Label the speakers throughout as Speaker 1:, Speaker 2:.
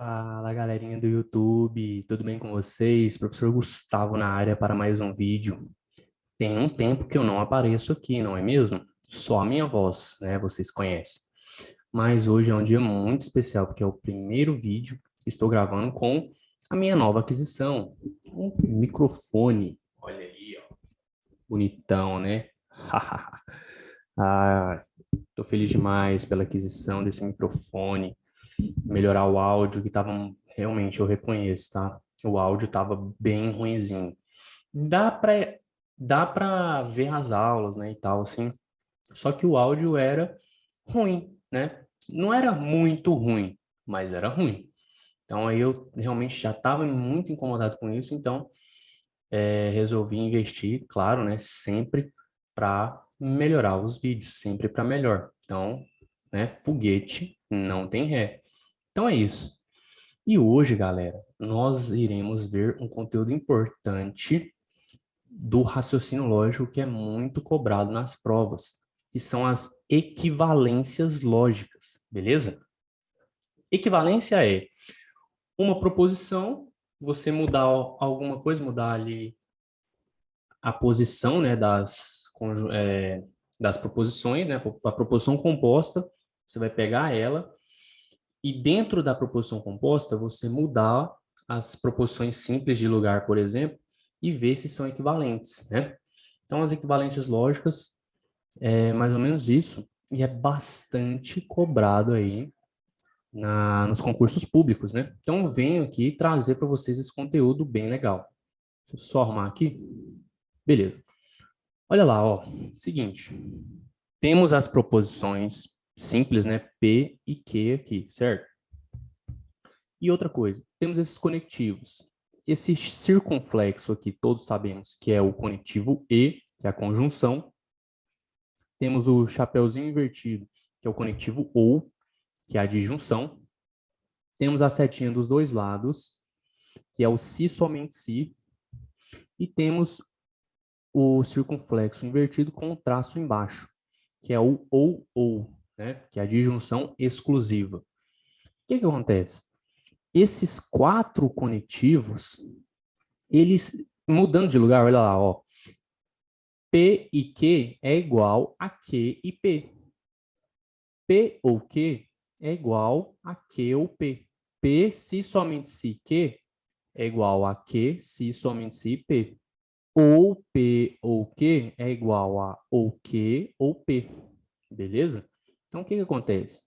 Speaker 1: Fala, galerinha do YouTube, tudo bem com vocês? Professor Gustavo na área para mais um vídeo. Tem um tempo que eu não apareço aqui, não é mesmo? Só a minha voz, né? Vocês conhecem. Mas hoje é um dia muito especial, porque é o primeiro vídeo que estou gravando com a minha nova aquisição, um microfone. Olha aí, ó, bonitão, né? Ah, tô feliz demais pela aquisição desse microfone. Melhorar o áudio, que tava realmente, eu reconheço, tá? O áudio tava bem ruinzinho. Dá para dá para ver as aulas, né, e tal assim. Só que o áudio era ruim, né? Não era muito ruim, mas era ruim. Então aí eu realmente já estava muito incomodado com isso, então resolvi investir, claro, né, sempre para melhorar os vídeos, sempre para melhor. Então, né, foguete não tem ré. Então é isso. E hoje, galera, nós iremos ver um conteúdo importante do raciocínio lógico que é muito cobrado nas provas, que são as equivalências lógicas, beleza? Equivalência é uma proposição, você mudar alguma coisa, mudar ali a posição, né, das proposições, né, a proposição composta, você vai pegar ela e dentro da proposição composta, você mudar as proposições simples de lugar, por exemplo, e ver se são equivalentes, né? Então, as equivalências lógicas é mais ou menos isso, e é bastante cobrado aí nos concursos públicos, né? Então, eu venho aqui trazer para vocês esse conteúdo bem legal. Deixa eu só arrumar aqui. Beleza. Olha lá, ó. Seguinte. Temos as proposições simples, né? P e Q aqui, certo? E outra coisa, temos esses conectivos. Esse circunflexo aqui, todos sabemos que é o conectivo E, que é a conjunção. Temos o chapeuzinho invertido, que é o conectivo OU, que é a disjunção. Temos a setinha dos dois lados, que é o se somente se. E temos o circunflexo invertido com o traço embaixo, que é o ou, né? Que é a disjunção exclusiva. O que acontece? Esses quatro conectivos, eles mudando de lugar, olha lá, ó. P e Q é igual a Q e P. P ou Q é igual a Q ou P. P se somente se Q é igual a Q se somente se P. Ou P ou Q é igual a ou Q ou P. Beleza? Então, o que acontece?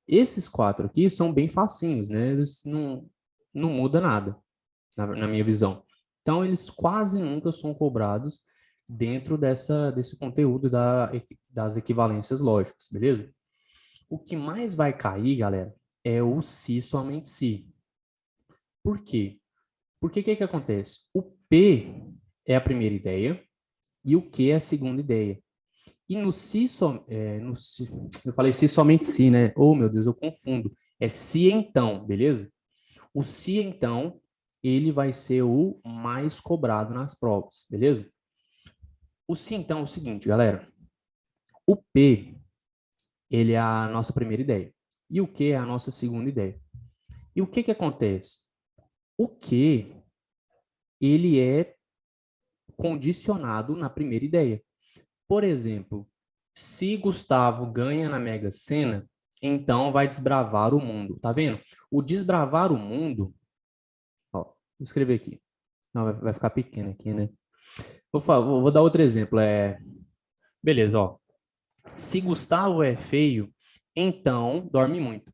Speaker 1: Esses quatro aqui são bem facinhos, né? Eles não muda nada, na minha visão. Então, eles quase nunca são cobrados dentro desse conteúdo das equivalências lógicas, beleza? O que mais vai cair, galera, é o se somente se. Por quê? Porque o que acontece? O P é a primeira ideia e o Q é a segunda ideia. E no se, eu falei se somente se, né? Oh, meu Deus, eu confundo. É se então, beleza? O se então, ele vai ser o mais cobrado nas provas, beleza? O se então é o seguinte, galera. O P, ele é a nossa primeira ideia. E o Q é a nossa segunda ideia. E o que acontece? O Q, ele é condicionado na primeira ideia. Por exemplo, se Gustavo ganha na Mega Sena, então vai desbravar o mundo. Tá vendo? O desbravar o mundo, ó, vou escrever aqui. Não, vai ficar pequeno aqui, né? Vou dar outro exemplo. Beleza, ó. Se Gustavo é feio, então dorme muito.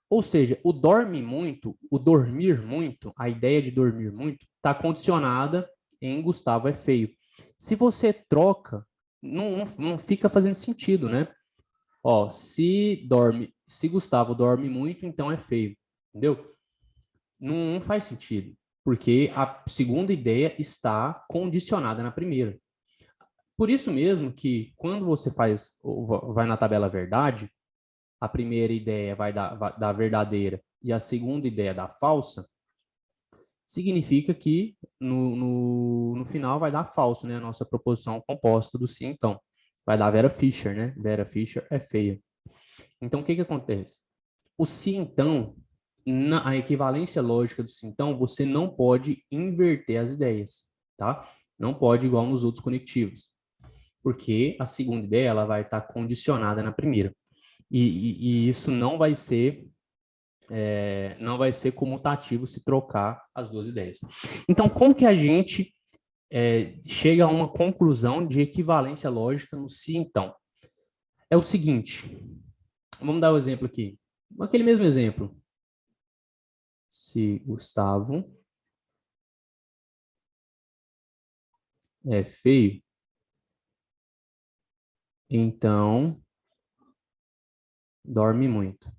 Speaker 1: Ou seja, o dormir muito, a ideia de dormir muito, está condicionada em Gustavo é feio. Se você troca, não fica fazendo sentido, né? Ó, se Gustavo dorme muito, então é feio, entendeu? Não faz sentido, porque a segunda ideia está condicionada na primeira. Por isso mesmo que quando você vai na tabela verdade, a primeira ideia vai dar verdadeira e a segunda ideia da falsa, significa que no final vai dar falso, né? A nossa proposição composta do se então. Vai dar Vera Fischer, né? Vera Fischer é feia. Então, o que acontece? O se então, a equivalência lógica do sim, então, você não pode inverter as ideias, tá? Não pode igual nos outros conectivos, porque a segunda ideia ela vai estar condicionada na primeira. E isso não vai ser comutativo se trocar as duas ideias. Então, como que a gente chega a uma conclusão de equivalência lógica no se então? É o seguinte, vamos dar o um exemplo aqui. Aquele mesmo exemplo. Se Gustavo é feio, então dorme muito.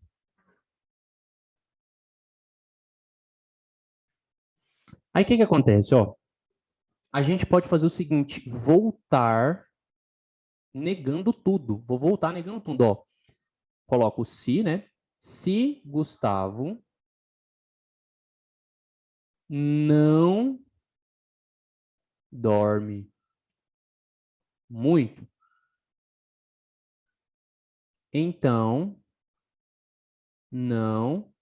Speaker 1: Aí o que acontece? Ó, a gente pode fazer o seguinte, voltar negando tudo. Vou voltar negando tudo. Ó, coloco o se, né? Se Gustavo não dorme muito, então não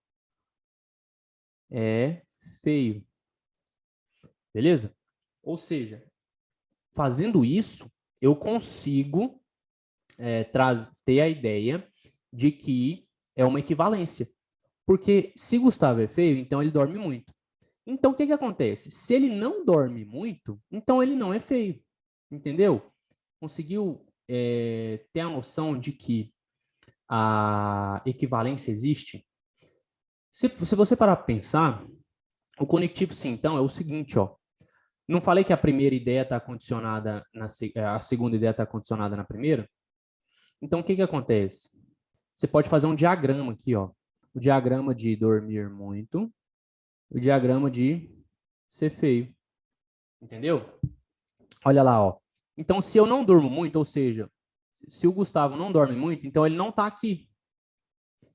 Speaker 1: é feio. Beleza? Ou seja, fazendo isso, eu consigo ter a ideia de que é uma equivalência. Porque se Gustavo é feio, então ele dorme muito. Então, o que acontece? Se ele não dorme muito, então ele não é feio. Entendeu? Conseguiu ter a noção de que a equivalência existe? Se você parar para pensar, o conectivo sim, então, é o seguinte, ó. Não falei que a primeira ideia está condicionada a segunda ideia está condicionada na primeira? Então, o que acontece? Você pode fazer um diagrama aqui, ó. O diagrama de dormir muito, o diagrama de ser feio. Entendeu? Olha lá, ó. Então, se eu não durmo muito, ou seja, se o Gustavo não dorme muito, então ele não está aqui.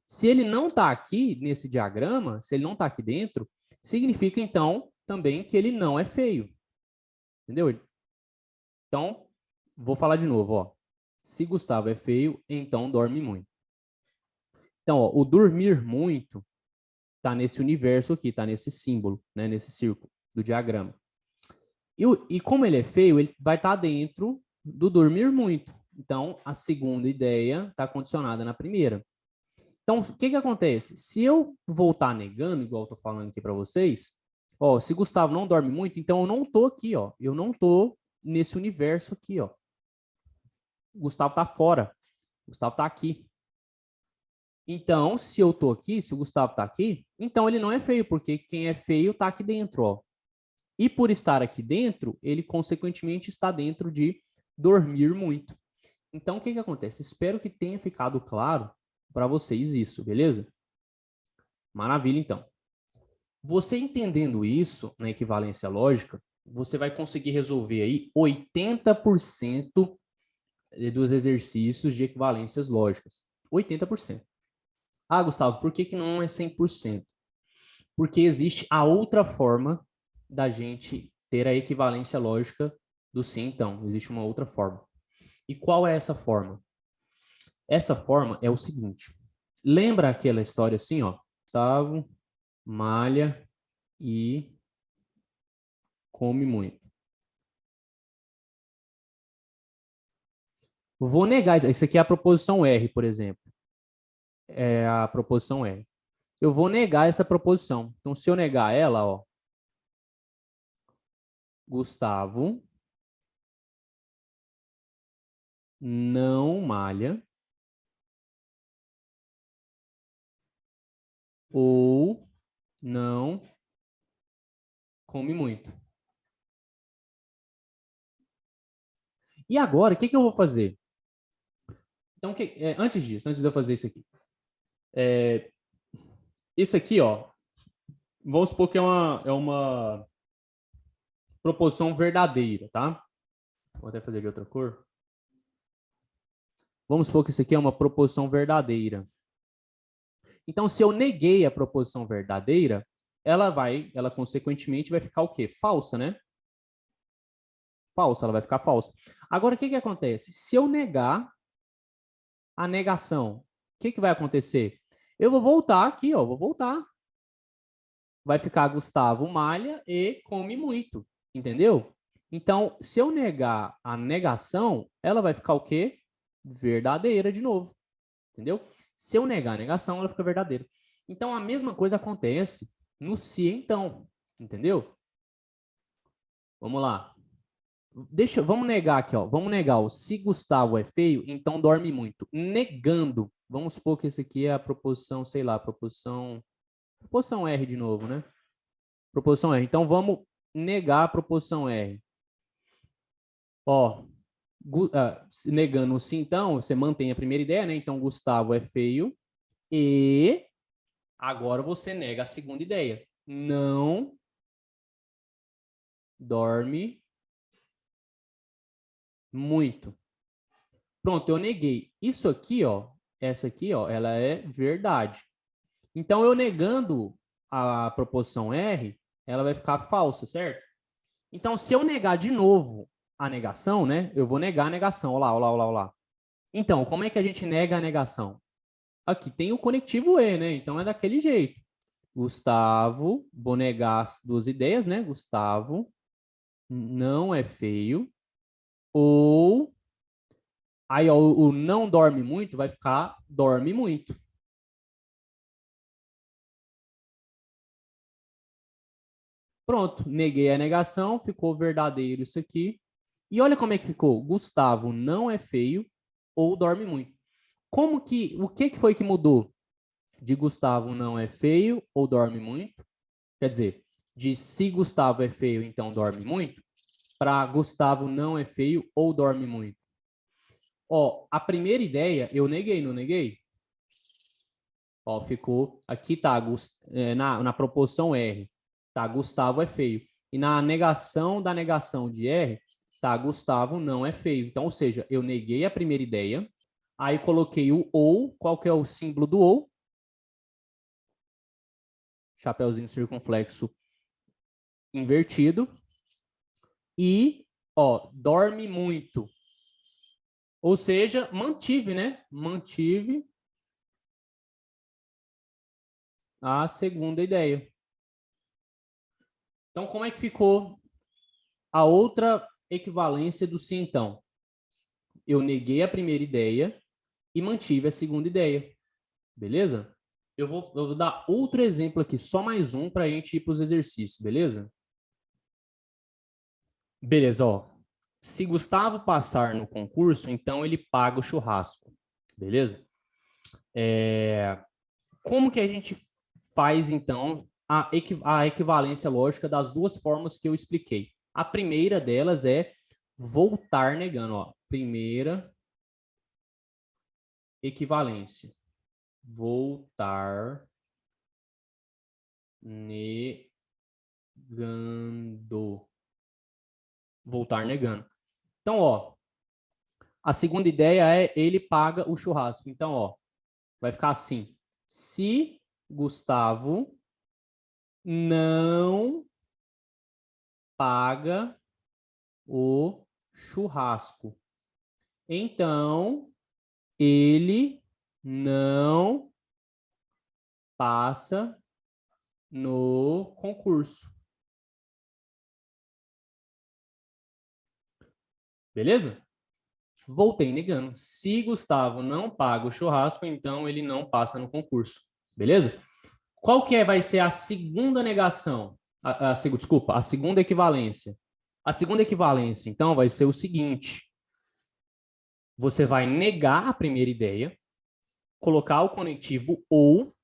Speaker 1: Se ele não está aqui nesse diagrama, se ele não está aqui dentro, significa então também que ele não é feio. Entendeu? Então, vou falar de novo, ó. Se Gustavo é feio, então dorme muito. Então, ó, o dormir muito está nesse universo aqui, está nesse símbolo, né, nesse círculo do diagrama. E como ele é feio, ele vai estar dentro do dormir muito. Então, a segunda ideia está condicionada na primeira. Então, o que acontece? Se eu voltar negando, igual eu estou falando aqui para vocês, ó, se Gustavo não dorme muito, então eu não estou aqui, ó. Eu não estou nesse universo aqui, ó. Gustavo está fora. Gustavo está aqui. Então, se eu estou aqui, se o Gustavo está aqui, então ele não é feio, porque quem é feio está aqui dentro, ó. E por estar aqui dentro, ele consequentemente está dentro de dormir muito. Então, o que acontece? Espero que tenha ficado claro para vocês isso, beleza? Maravilha, então. Você entendendo isso na equivalência lógica, você vai conseguir resolver aí 80% dos exercícios de equivalências lógicas. 80%. Ah, Gustavo, por que não é 100%? Porque existe a outra forma da gente ter a equivalência lógica do sim, então. Existe uma outra forma. E qual é essa forma? Essa forma é o seguinte. Lembra aquela história assim, ó? Gustavo malha e come muito. Vou negar isso aqui é a proposição R, por exemplo. É a proposição R. Eu vou negar essa proposição. Então, se eu negar ela, ó, Gustavo não malha ou não come muito. E agora, o que eu vou fazer? Então, antes disso, antes de eu fazer isso aqui, isso aqui, ó, vamos supor que é uma proposição verdadeira, tá? Vou até fazer de outra cor. Vamos supor que isso aqui é uma proposição verdadeira. Então, se eu neguei a proposição verdadeira, ela consequentemente vai ficar o quê? Falsa, né? Falsa, ela vai ficar falsa. Agora, o que acontece? Se eu negar a negação, o que vai acontecer? Eu vou voltar aqui, ó, vou voltar. vai ficar Gustavo malha e come muito, entendeu? Então, se eu negar a negação, ela vai ficar o quê? Verdadeira de novo, entendeu? Se eu negar a negação, ela fica verdadeira. Então, a mesma coisa acontece no se então, entendeu? Vamos lá. Vamos negar aqui, ó. Vamos negar o se Gustavo é feio, então dorme muito. Negando, vamos supor que esse aqui é a proposição, sei lá, proposição R de novo, né? Proposição R. Então vamos negar a proposição R. Ó, negando o sim, então, você mantém a primeira ideia, né? Então Gustavo é feio e agora você nega a segunda ideia. Não dorme muito. Pronto, eu neguei. Isso aqui, ó, essa aqui, ó, ela é verdade. Então, eu negando a proposição R, ela vai ficar falsa, certo? Então, se eu negar de novo a negação, né? Eu vou negar a negação. Olá, olá, olá, olá. Então, como é que a gente nega a negação? Aqui tem o conectivo E, né? Então, é daquele jeito. Gustavo, vou negar as duas ideias, né? Gustavo não é feio. Ou aí, ó, o não dorme muito vai ficar dorme muito. Pronto, neguei a negação, ficou verdadeiro isso aqui. E olha como é que ficou. Gustavo não é feio ou dorme muito. O que foi que mudou de Gustavo não é feio ou dorme muito? Quer dizer, de se Gustavo é feio, então dorme muito, para Gustavo não é feio ou dorme muito. Ó, a primeira ideia eu neguei, não neguei? Ó, ficou. Aqui tá na proposição R. Tá, Gustavo é feio. E na negação da negação de R, tá, Gustavo não é feio. Então, ou seja, eu neguei a primeira ideia, aí coloquei o ou. Qual que é o símbolo do ou? Chapeuzinho circunflexo invertido. E, ó, dorme muito. Ou seja, mantive, né? Mantive a segunda ideia. Então, como é que ficou a outra equivalência do sim, então? Eu neguei a primeira ideia e mantive a segunda ideia. Beleza? Eu vou dar outro exemplo aqui, só mais um para a gente ir para os exercícios, beleza? Beleza, ó. Se Gustavo passar no concurso, então ele paga o churrasco. Beleza? Como que a gente faz, então, a equivalência lógica das duas formas que eu expliquei? A primeira delas é voltar negando. Ó. Primeira equivalência. Voltar negando. Voltar negando. Então, ó, a segunda ideia é ele paga o churrasco. Então, ó, vai ficar assim. Se Gustavo não paga o churrasco, então ele não passa no concurso. Beleza? Voltei negando. Se Gustavo não paga o churrasco, então ele não passa no concurso. Beleza? Qual que vai ser a segunda negação? Desculpa, a segunda equivalência. A segunda equivalência, então, vai ser o seguinte. Você vai negar a primeira ideia, colocar o conectivo ou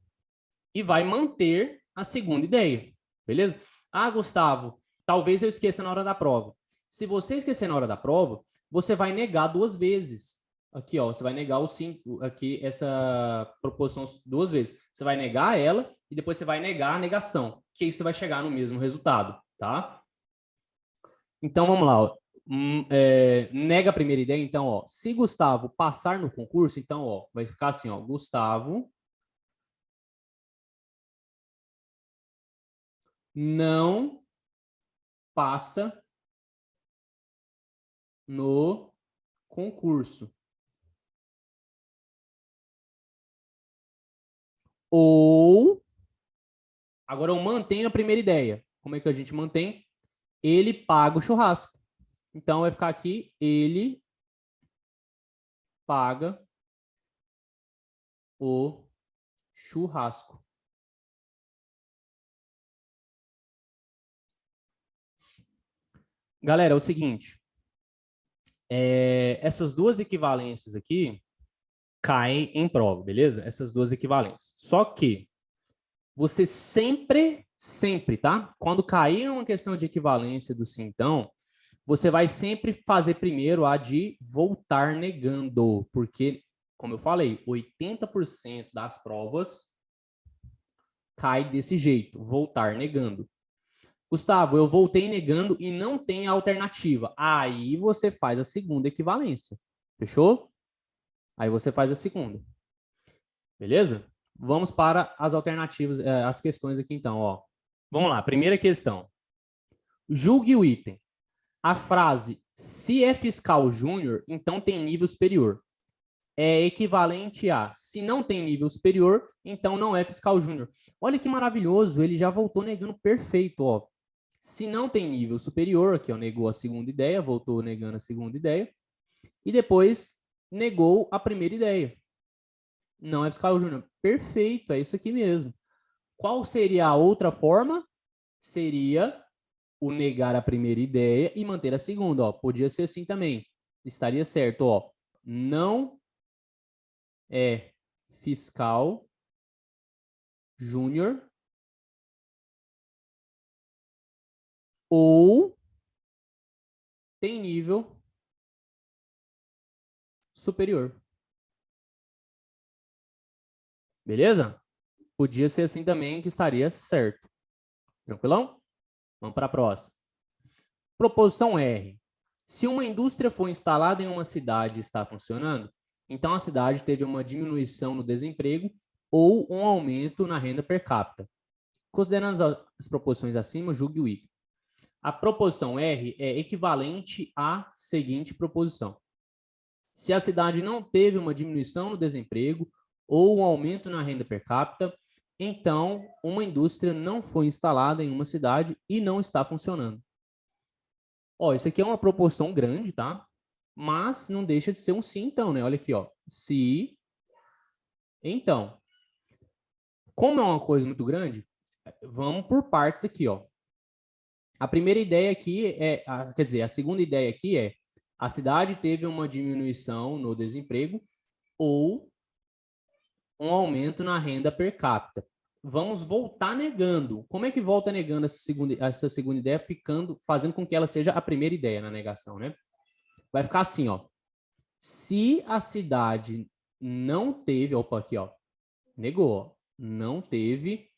Speaker 1: e vai manter a segunda ideia. Beleza? Ah, Gustavo, talvez eu esqueça na hora da prova. Se você esquecer na hora da prova, você vai negar duas vezes. Aqui, ó, você vai negar o sim, aqui essa proposição duas vezes. Você vai negar ela e depois você vai negar a negação, que aí você vai chegar no mesmo resultado, tá? Então vamos lá, ó. Nega a primeira ideia, então, ó, se Gustavo passar no concurso, então, ó, vai ficar assim, ó, Gustavo não passa no concurso. Ou Agora eu mantenho a primeira ideia. Como é que a gente mantém? Ele paga o churrasco. Então vai ficar aqui, ele paga o churrasco. Galera, é o seguinte. Essas duas equivalências aqui caem em prova, beleza? Essas duas equivalências. Só que você sempre, tá? Quando cair uma questão de equivalência do sim, então, você vai sempre fazer primeiro a de voltar negando, porque, como eu falei, 80% das provas cai desse jeito, voltar negando. Gustavo, eu voltei negando e não tem alternativa. Aí você faz a segunda equivalência. Fechou? Aí você faz a segunda. Beleza? Vamos para as alternativas, as questões aqui então, ó. Vamos lá, primeira questão. Julgue o item. A frase se é fiscal júnior, então tem nível superior. É equivalente a se não tem nível superior, então não é fiscal júnior. Olha que maravilhoso, ele já voltou negando perfeito, ó. Se não tem nível superior, aqui ó, negou a segunda ideia, voltou negando a segunda ideia, e depois negou a primeira ideia. Não é fiscal júnior. Perfeito, é isso aqui mesmo. Qual seria a outra forma? Seria o negar a primeira ideia e manter a segunda, ó. Podia ser assim também. Estaria certo, ó. Não é fiscal júnior ou tem nível superior. Beleza? Podia ser assim também que estaria certo. Tranquilão? Vamos para a próxima. Proposição R. Se uma indústria for instalada em uma cidade e está funcionando, então a cidade teve uma diminuição no desemprego ou um aumento na renda per capita. Considerando as proposições acima, julgue o item. A proposição R é equivalente à seguinte proposição. Se a cidade não teve uma diminuição no desemprego ou um aumento na renda per capita, então uma indústria não foi instalada em uma cidade e não está funcionando. Ó, isso aqui é uma proporção grande, tá? Mas não deixa de ser um sim, então, né? Olha aqui, ó. Se, então. Como é uma coisa muito grande, vamos por partes aqui, ó. A primeira ideia aqui quer dizer, a segunda ideia aqui é a cidade teve uma diminuição no desemprego ou um aumento na renda per capita. Vamos voltar negando. Como é que volta negando essa segunda ideia, fazendo com que ela seja a primeira ideia na negação, né? Vai ficar assim, ó. Se a cidade não teve, opa, aqui, ó, negou, ó, não teve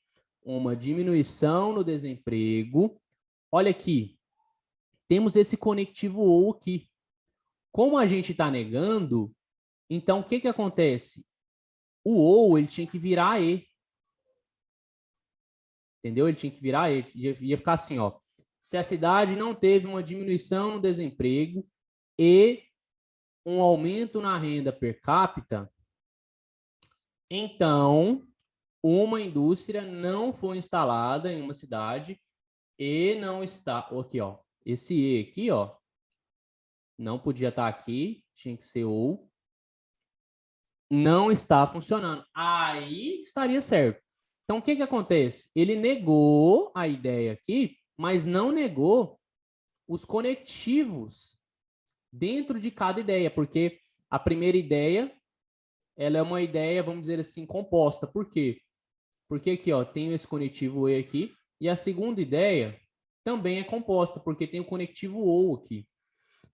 Speaker 1: uma diminuição no desemprego. Olha aqui, temos esse conectivo ou aqui. Como a gente está negando, então o que acontece? O ou ele tinha que virar e. Entendeu? Ele tinha que virar e. Ia ficar assim, ó. Se a cidade não teve uma diminuição no desemprego e um aumento na renda per capita, então uma indústria não foi instalada em uma cidade e não está. Aqui, ó. Esse e aqui, ó. Não podia estar aqui, tinha que ser ou. Não está funcionando. Aí estaria certo. Então, o que acontece? Ele negou a ideia aqui, mas não negou os conectivos dentro de cada ideia, porque a primeira ideia, ela é uma ideia, vamos dizer assim, composta. Por quê? Porque aqui, ó, tem esse conectivo E aqui, e a segunda ideia também é composta, porque tem o conectivo OU aqui.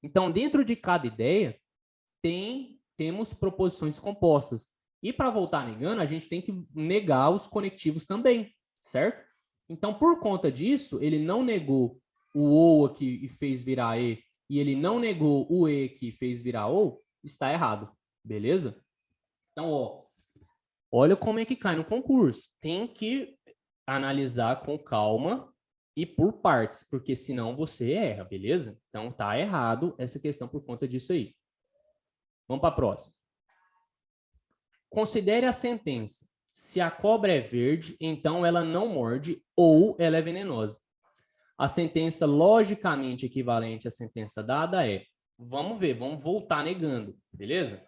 Speaker 1: Então, dentro de cada ideia, temos proposições compostas. E para voltar negando, a gente tem que negar os conectivos também, certo? Então, por conta disso, ele não negou o OU aqui e fez virar E, e ele não negou o E que fez virar OU, está errado, beleza? Então, ó, olha como é que cai no concurso. Tem que analisar com calma e por partes, porque senão você erra, beleza? Então, tá errado essa questão por conta disso aí. Vamos para a próxima. Considere a sentença. Se a cobra é verde, então ela não morde ou ela é venenosa. A sentença logicamente equivalente à sentença dada é, vamos ver, vamos voltar negando, beleza?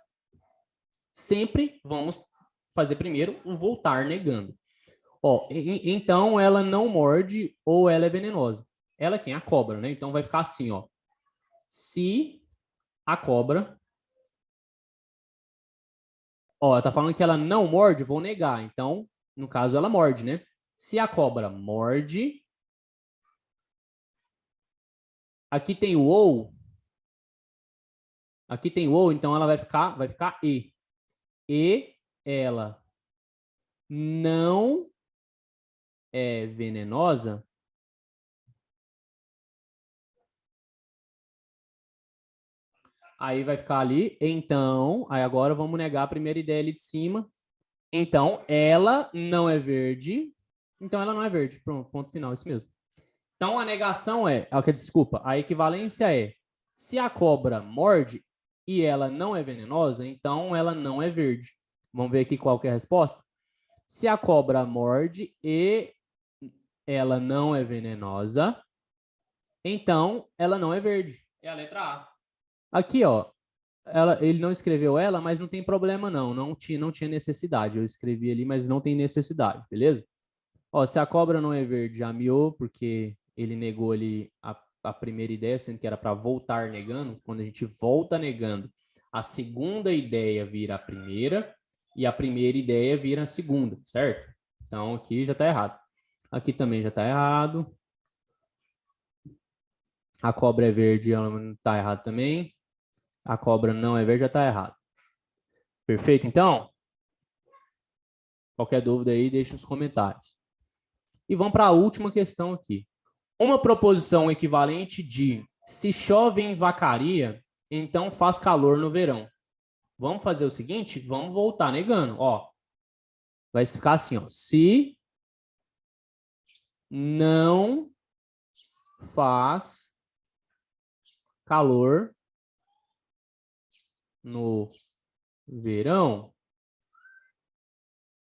Speaker 1: Sempre vamos fazer primeiro o voltar negando. Ó, então ela não morde ou ela é venenosa. Ela é quem? A cobra, né? Então vai ficar assim, ó. Se a cobra... Ó, tá falando que ela não morde, vou negar. Então, no caso, ela morde, né? Se a cobra morde... Aqui tem o ou. Aqui tem o ou, então ela vai ficar e. E ela não é venenosa, aí vai ficar ali, então, aí agora vamos negar a primeira ideia ali de cima. Então, ela não é verde, então ela não é verde. Pronto, ponto final, isso mesmo. Então, a negação desculpa, a equivalência é, se a cobra morde e ela não é venenosa, então ela não é verde. Vamos ver aqui qual que é a resposta? Se a cobra morde e ela não é venenosa, então ela não é verde. É a letra A. Aqui, ó, ele não escreveu ela, mas não tem problema não. Não tinha necessidade. Eu escrevi ali, mas não tem necessidade, beleza? Ó, se a cobra não é verde, já miou, porque ele negou ali a primeira ideia, sendo que era para voltar negando. Quando a gente volta negando, a segunda ideia vira a primeira e a primeira ideia vira a segunda, certo? Então aqui já está errado. Aqui também já está errado. A cobra é verde, ela não está errado também. A cobra não é verde, já está errado. Perfeito, então? Qualquer dúvida aí, deixa nos comentários. E vamos para a última questão aqui. Uma proposição equivalente de se chove em Vacaria, então faz calor no verão. Vamos fazer o seguinte? Vamos voltar negando. Ó, vai ficar assim, ó. Se não faz calor no verão,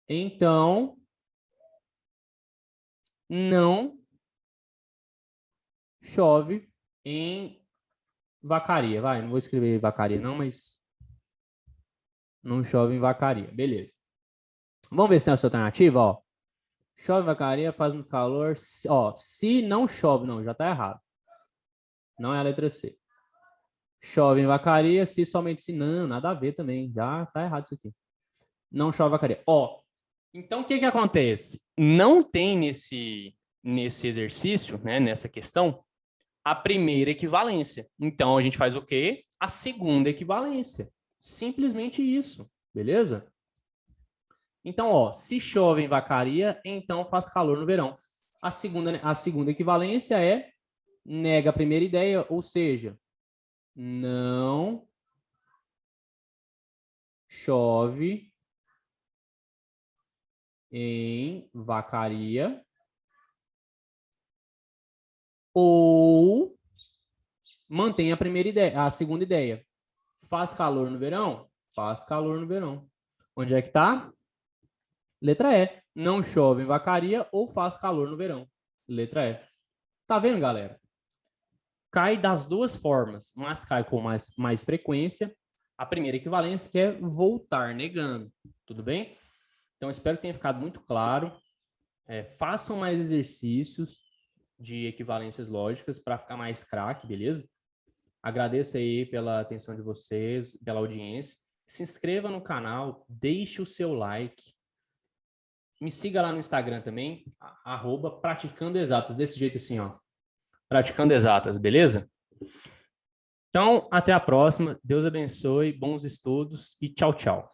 Speaker 1: então não chove em Vacaria. Vai, não vou escrever Vacaria não, mas não chove em Vacaria. Beleza. Vamos ver se tem essa alternativa, ó. Chove em Vacaria, faz muito calor. Ó, se não chove, não, já tá errado. Não é a letra C. Chove em Vacaria, se somente se não, nada a ver também. Já tá errado isso aqui. Não chove em Vacaria. Ó, então o que que acontece? Não tem nesse exercício, né, nessa questão, a primeira equivalência. Então a gente faz o quê? A segunda equivalência. Simplesmente isso, beleza? Então, ó, se chove em Vacaria, então faz calor no verão. A segunda equivalência é nega a primeira ideia, ou seja, não chove em Vacaria, ou mantém a primeira ideia, a segunda ideia. Faz calor no verão? Faz calor no verão. Onde é que tá? Letra E. Não chove em Vacaria ou faz calor no verão. Letra E. Tá vendo, galera? Cai das duas formas, mas cai com mais frequência. A primeira equivalência, que é voltar negando. Tudo bem? Então, espero que tenha ficado muito claro. Façam mais exercícios de equivalências lógicas para ficar mais craque, beleza? Agradeço aí pela atenção de vocês, pela audiência. Se inscreva no canal, deixe o seu like. Me siga lá no Instagram também, @praticandoexatas, desse jeito assim, ó. Praticando Exatas, beleza? Então, até a próxima. Deus abençoe, bons estudos e tchau, tchau.